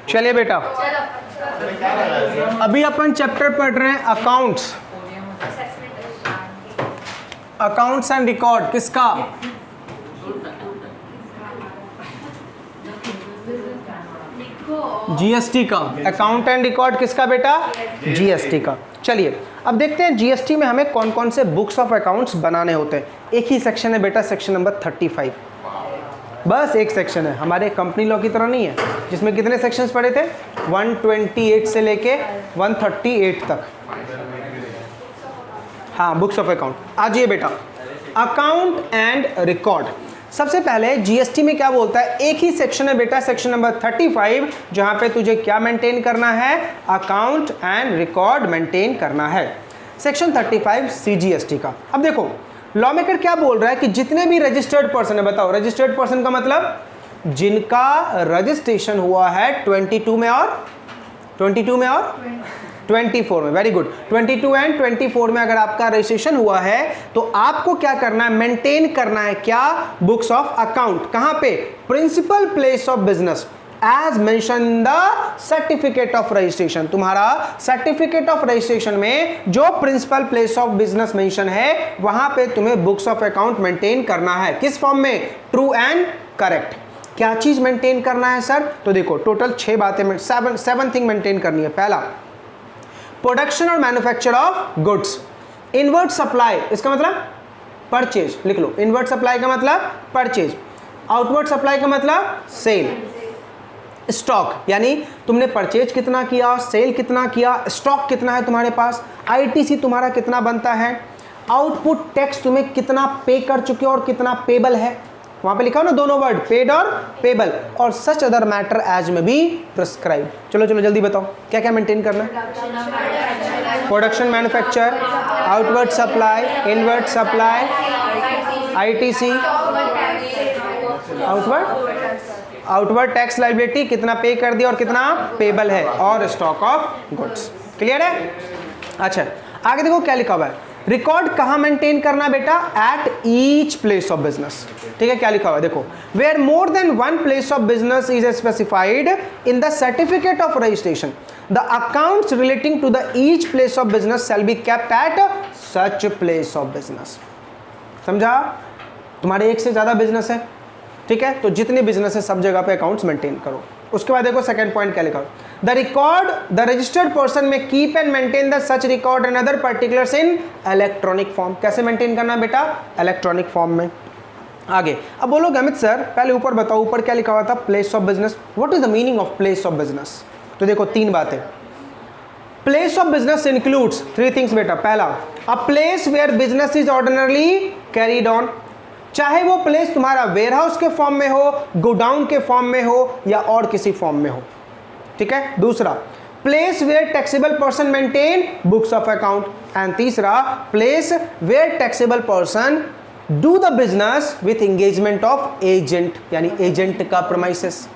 चलिए बेटा, अभी अपन चैप्टर पढ़ रहे हैं अकाउंट्स, अकाउंट्स एंड रिकॉर्ड। किसका? जीएसटी का। अकाउंट एंड रिकॉर्ड किसका बेटा? जीएसटी का। चलिए अब देखते हैं जीएसटी में हमें कौन कौन से बुक्स ऑफ अकाउंट्स बनाने होते हैं। एक ही सेक्शन है बेटा, सेक्शन नंबर 35। बस एक सेक्शन है, हमारे कंपनी लॉ की तरह नहीं है जिसमें कितने सेक्शंस पढ़े थे, 128 से लेके 138 तक। हाँ, बुक्स ऑफ अकाउंट। आ जाइए बेटा, अकाउंट एंड रिकॉर्ड। सबसे पहले जीएसटी में क्या बोलता है, एक ही सेक्शन है बेटा, सेक्शन नंबर 35, जहां पे तुझे क्या मेंटेन करना है, अकाउंट एंड रिकॉर्ड मेंटेन करना है। सेक्शन 35 सीजीएसटी का। अब देखो लॉ मेकर क्या बोल रहा है कि जितने भी रजिस्टर्ड पर्सन है, बताओ रजिस्टर्ड पर्सन का मतलब जिनका रजिस्ट्रेशन हुआ है 22 में और 24 में। Very good. 22 एंड 24 में अगर आपका रजिस्ट्रेशन हुआ है तो आपको क्या करना है, मेंटेन करना है क्या, बुक्स ऑफ अकाउंट। कहां पे? Principal place of business as mention in the certificate of registration. तुम्हारा सर्टिफिकेट ऑफ रजिस्ट्रेशन में जो principal place of business mention है वहां पे तुम्हें बुक्स ऑफ अकाउंट मेंटेन करना है। किस फॉर्म में? True and correct. क्या चीज मेंटेन करना है सर? तो देखो टोटल 6 बातें, 7 थिंग मेंटेन करनी है। पहला, प्रोडक्शन और manufacture of goods. Inward supply, इसका मतलब परचेज, लिख लो। इनवर्ट सप्लाई का मतलब परचेज, आउटवर्ड सप्लाई का मतलब सेल। स्टॉक यानी तुमने परचेज कितना किया, सेल कितना किया, स्टॉक कितना है तुम्हारे पास, आईटीसी तुम्हारा कितना बनता है, आउटपुट टैक्स तुम्हें कितना पे कर चुके हो और कितना पेबल है। वहां पे लिखा हो ना दोनों वर्ड, पेड और पेबल, और सच अदर मैटर एज में भी प्रिस्क्राइब। चलो चलो जल्दी बताओ क्या क्या मेंटेन करना है। Production, manufacture, outward supply, inward supply, ITC, outward tax liability, कितना पे कर दिया और कितना पेबल है, और स्टॉक ऑफ गुड्स। क्लियर है? अच्छा आगे देखो क्या लिखा हुआ है, रिकॉर्ड कहां मेंटेन करना बेटा, at each place of business. ठीक है, क्या लिखा हुआ है देखो, where more than one place of business is specified in the certificate of registration, the accounts relating to the each place of business shall be kept at such place of business. समझा? तुम्हारे एक से ज्यादा business है, ठीक है, तो जितने बिजनेस है सब जगह पे अकाउंट्स मेंटेन करो। उसके बाद देखो सेकंड पॉइंट क्या लिखा, the record the registered person में keep and maintain the such record and other particulars in electronic form. कैसे मेंटेन करना है बेटा? इलेक्ट्रॉनिक फॉर्म में। आगे अब बोलोगे अमित सर पहले ऊपर बताओ, ऊपर क्या लिखा हुआ था, place of business. What is the meaning of place of business? तो देखो 3 बातें। Place of business includes 3 things बेटा। पहला, a place where business is ordinarily carried on, चाहे वो प्लेस तुम्हारा वेयर हाउस के फॉर्म में हो, गोडाउन के फॉर्म में हो, या और किसी फॉर्म में हो। ठीक है। दूसरा, place where taxable person maintain books of account, and तीसरा, place where taxable person do the business with engagement of agent, यानी एजेंट का प्रेमाइसेस।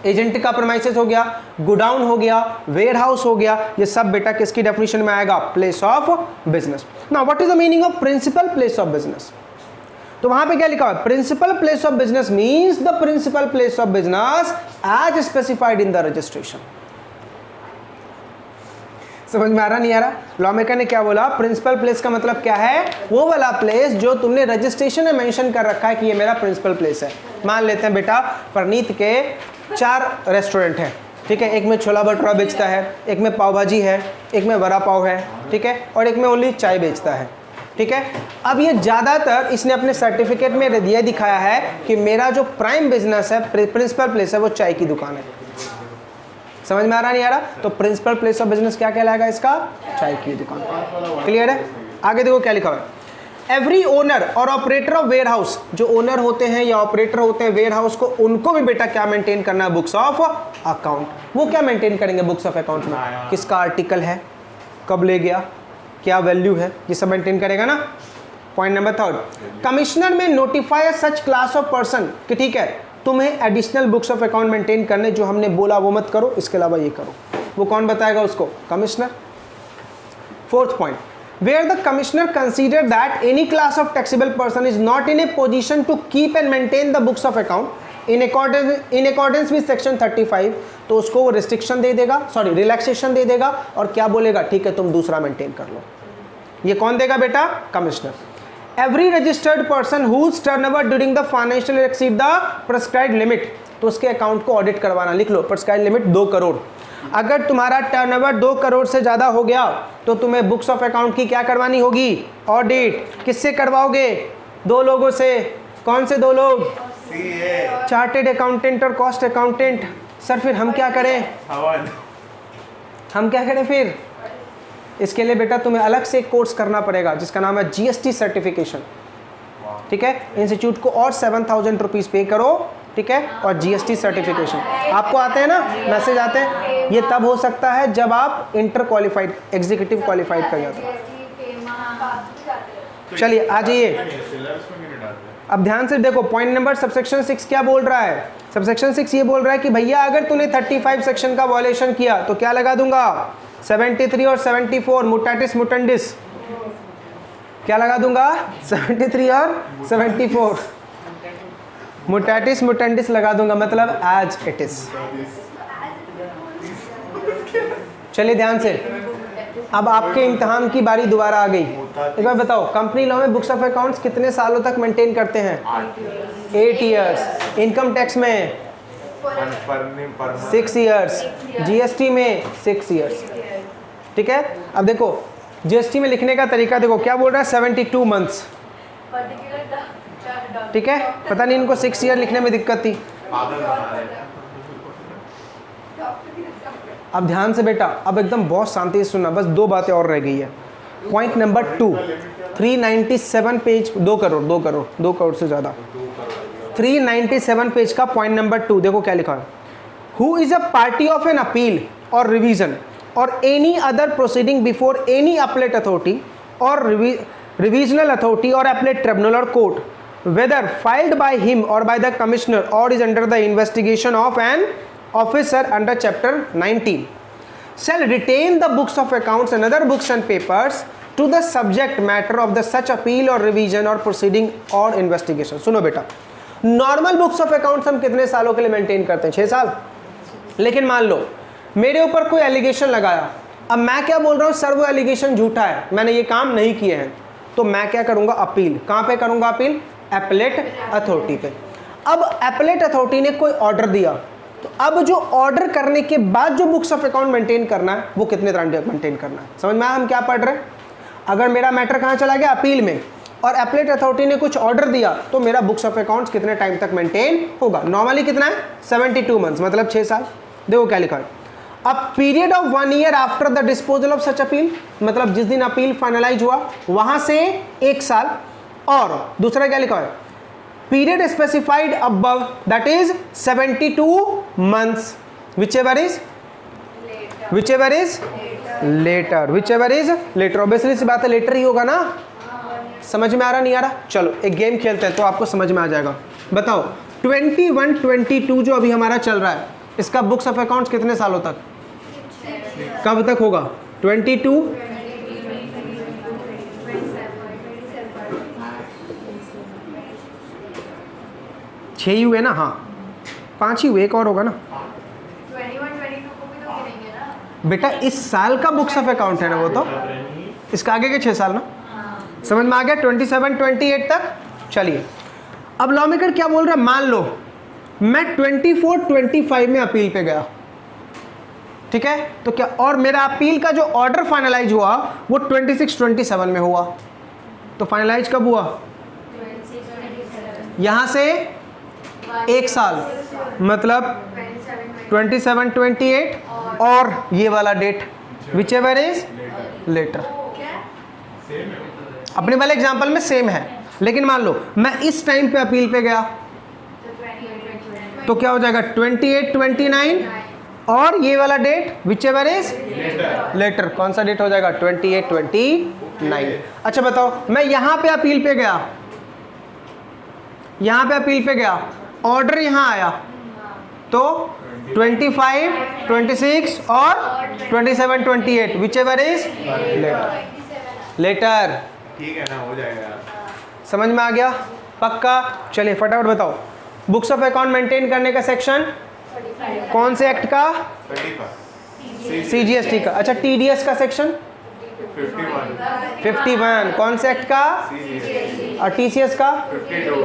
एजेंट का प्रेमाइसेस हो गया, गोडाउन हो गया, वेयर हाउस हो गया, ये सब बेटा किसकी डेफिनेशन में आएगा? Place of business. Now what is the meaning of principal place of business? तो वहां पे क्या लिखा है, principal place of business means the principal place of business as specified in the registration. समझ में आ रहा नहीं आ रहा? लॉ मेकर ने क्या बोला, प्रिंसिपल प्लेस का मतलब क्या है, वो वाला प्लेस जो तुमने रजिस्ट्रेशन में मेंशन कर रखा है कि ये मेरा प्रिंसिपल प्लेस है। मान लेते हैं बेटा परनीत के 4 रेस्टोरेंट हैं, ठीक है, एक में छोला भटूरा बेचता है, एक में पाव भाजी है, एक में वड़ा पाव है, ठीक है, और एक में ओनली चाय बेचता है। ठीक है। अब ये ज़्यादातर इसने अपने सर्टिफिकेट में ये दिखाया है कि मेरा जो प्राइम बिजनेस है, प्रिंसिपल प्लेस है, वो चाय की दुकान है। समझ में आ रहा नहीं आ रहा? तो प्रिंसिपल प्लेस ऑफ बिजनेस क्या कहलाएगा इसका? चाय की दुकान। क्लियर है? आगे देखो क्या लिखा हुआ है, एवरी ओनर और ऑपरेटर ऑफ वेयर हाउस, जो ओनर होते हैं या ऑपरेटर होते हैं वेयर हाउस को, उनको भी बेटा क्या मेंटेन करना है? Books of account. वो क्या मेंटेन करेंगे बुक्स ऑफ अकाउंट में? किसका आर्टिकल है, कब ले गया, क्या वैल्यू है, ये सब मेंटेन करेगा ना। पॉइंट नंबर 3, कमिश्नर में notify such class of person कि ठीक है तुम्हें additional books of account maintain करने, जो हमने बोला वो मत करो, इसके अलावा ये करो। वो कौन बताएगा उसको? Commissioner. 4th point, where the commissioner consider that any class of taxable person is not in a position to keep and maintain the books of account, in accordance with section 35, तो उसको वो रिस्ट्रिक्शन दे देगा, sorry relaxation दे देगा, और क्या बोलेगा, ठीक है तुम दूसरा मेंटेन कर लो। ये कौन देगा बेटा, commissioner. Every registered person whose turnover during the financial year exceed the prescribed limit, तो उसके अकाउंट को ऑडिट करवाना, लिख लो प्रिस्क्राइब्ड लिमिट 2 करोड़। अगर तुम्हारा टर्नओवर 2 करोड़ से ज़्यादा हो गया तो तुम्हें बुक्स ऑफ अकाउंट की क्या करवानी होगी, ऑडिट। किससे करवाओगे, 2 लोगों से। कौन से 2 लोग, चार्टेड अकाउंटेंट और कॉस्ट अकाउंटेंट। सर फिर हम क्या करें, हम क्या करें फिर, इसके लिए बेटा तुम्हें अलग से एक कोर्स करना पड़ेगा जिसका नाम है जीएसटी सर्टिफिकेशन, ठीक है। इंस्टीट्यूट को और 7,000 रुपीज़ पे करो, ठीक है, और जीएसटी सर्टिफिकेशन आपको आते हैं ना, मैसेज आते हैं। ये तब हो सकता है जब आप इंटर क्वालिफाइड एग्जीक्यूटिव क्वालिफाइड कर जाते हैं। चलिए आ जाइए, अब ध्यान से देखो पॉइंट नंबर सबसेक्शन 6 क्या बोल रहा है। सबसेक्शन 6 ये बोल रहा है कि भैया अगर तूने 35 सेक्शन का वॉयलेशन किया तो क्या लगा दूंगा, 73 और 74 मुटाटिस मुटंडिस, क्या लगा दूंगा, 73 और 74 मुटाटिस मुटंडिस लगा दूंगा, मतलब एज इट इज। चलिए ध्यान से, अब आपके इम्तिहान की बारी दोबारा आ गई। एक बार बताओ, कंपनी लॉ में बुक्स ऑफ अकाउंट्स कितने सालों तक मेंटेन करते हैं, 8 इयर्स। इनकम टैक्स में 6 इयर्स, जीएसटी में 6 इयर्स, ठीक है। अब देखो जीएसटी में लिखने का तरीका देखो, क्या बोल रहा है, 72 मंथ्स, ठीक है। पता नहीं इनको 6 ईयर लिखने में दिक्कत थी। अब ध्यान से बेटा, अब एकदम बहुत शांति से सुनना, बस 2 बातें और रह गई है। पॉइंट नंबर 2, 397 पेज, 2 करोड़ से ज़्यादा, 397 पेज का पॉइंट नंबर 2 देखो क्या लिखा है। Who is a party of an appeal और रिवीजन और any other proceeding before any अपलेट अथॉरिटी और रिविजनल अथॉरिटी और अपलेट ट्रिब्यूनल और court, whether filed by him or by the commissioner or is under the investigation of an officer under chapter 19 shall retain the books of accounts and other books and papers to the subject matter of the such appeal or revision or proceeding or investigation। सुनो बेटा, normal books of accounts हम कितने सालों के लिए maintain करते हैं, 6 साल। लेकिन मान लो मेरे ऊपर कोई एलिगेशन लगाया, अब मैं क्या बोल रहा हूँ, सर वो एलिगेशन झूठा है, मैंने ये काम नहीं किए हैं, तो मैं क्या करूँगा, अपील। कहाँ पे करूँगा अपील, एपलेट अथॉरिटी पे। अब एपलेट अथॉरिटी ने कोई ऑर्डर दिया, तो अब जो ऑर्डर करने के बाद जो बुक्स ऑफ अकाउंट मेंटेन करना है वो कितने टाइम तक मेंटेन करना है, समझ में आया हम क्या पढ़ रहे हैं। अगर मेरा मैटर कहाँ चला गया, अपील में, और एपलेट अथॉरिटी ने कुछ ऑर्डर दिया, तो मेरा बुक्स ऑफ अकाउंट्स कितने टाइम तक मेंटेन होगा, नॉर्मली कितना है, 72 मंथ्स, मतलब 6 साल। देखो क्या लिखा है, a period of 1 year after the disposal of such appeal, मतलब जिस दिन अपील फाइनलाइज हुआ वहां से 1 साल। और दूसरा क्या लिखा है, period specified above, that is 72 months, whichever is later। obviously सी बात है, लेटर ही होगा ना। समझ में आ रहा नहीं आ रहा, चलो एक गेम खेलते हैं तो आपको समझ में आ जाएगा। बताओ 21-22 जो अभी हमारा चल रहा है, इसका बुक्स ऑफ अकाउंट्स कितने सालों तक, कब तक होगा, 22 6 ही हुए ना, हाँ 5 ही हुए, एक और होगा ना। 21-22 को भी तो गिनेंगे ना बेटा, इस साल का बुक्स ऑफ अकाउंट है ना वो, तो इसका आगे के 6 साल ना। समझ में आ गया, 27-28 तक। चलिए अब लॉ मेकर क्या बोल रहा है, मान लो मैं 24-25 में अपील पे गया, ठीक है, तो क्या, और मेरा अपील का जो ऑर्डर फाइनलाइज हुआ वो 26-27 में हुआ, तो फाइनलाइज कब हुआ, यहां से 1 साल, मतलब 27-28 और ये वाला date, whichever is later. अपने वाले एग्जाम्पल में सेम है, लेकिन मान लो मैं इस टाइम पे अपील पे गया तो क्या हो जाएगा, 28-29 और ये वाला date whichever is later. कौन सा डेट हो जाएगा, 28-29। अच्छा बताओ, मैं यहां पे अपील पे गया, यहां पे अपील पे गया, ऑर्डर यहां आया, तो 25, 26 और 27-28 विच एवर इज लेटर। ठीक है ना, हो जाएगा। समझ में आ गया, पक्का। चलिए फटाफट बताओ, बुक्स ऑफ अकाउंट मेंटेन करने का सेक्शन कौन से एक्ट का? 31 CGST का। अच्छा, TDS का सेक्शन 51 कौन से एक्ट का? और TCS का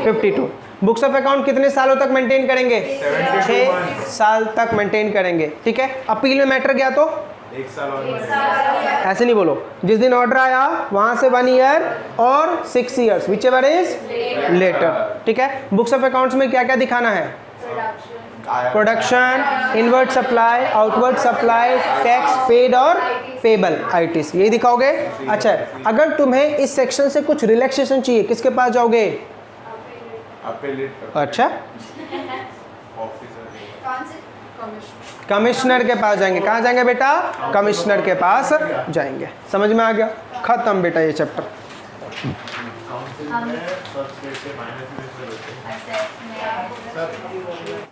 52। बुक्स ऑफ अकाउंट कितने सालों तक मेंटेन करेंगे? 6 साल तक मेंटेन करेंगे, ठीक है। अपील में मैटर गया तो 1 साल और ऐसे नहीं बोलो, जिस दिन ऑर्डर आया वहां से 1 ईयर और 6 years whichever is later, ठीक है। बुक्स ऑफ अकाउंट्स में क्या क्या दिखाना है? Production, inward supply, outward supply, tax paid और पेबल आईटीसी, यही दिखाओगे। अच्छा, अगर तुम्हें इस सेक्शन से कुछ रिलैक्सेशन चाहिए किसके पास जाओगे? अच्छा, कमिश्नर के पास जाएंगे। कहाँ जाएंगे बेटा? कमिश्नर के पास जाएंगे। समझ में आ गया? खत्म बेटा ये चैप्टर। हम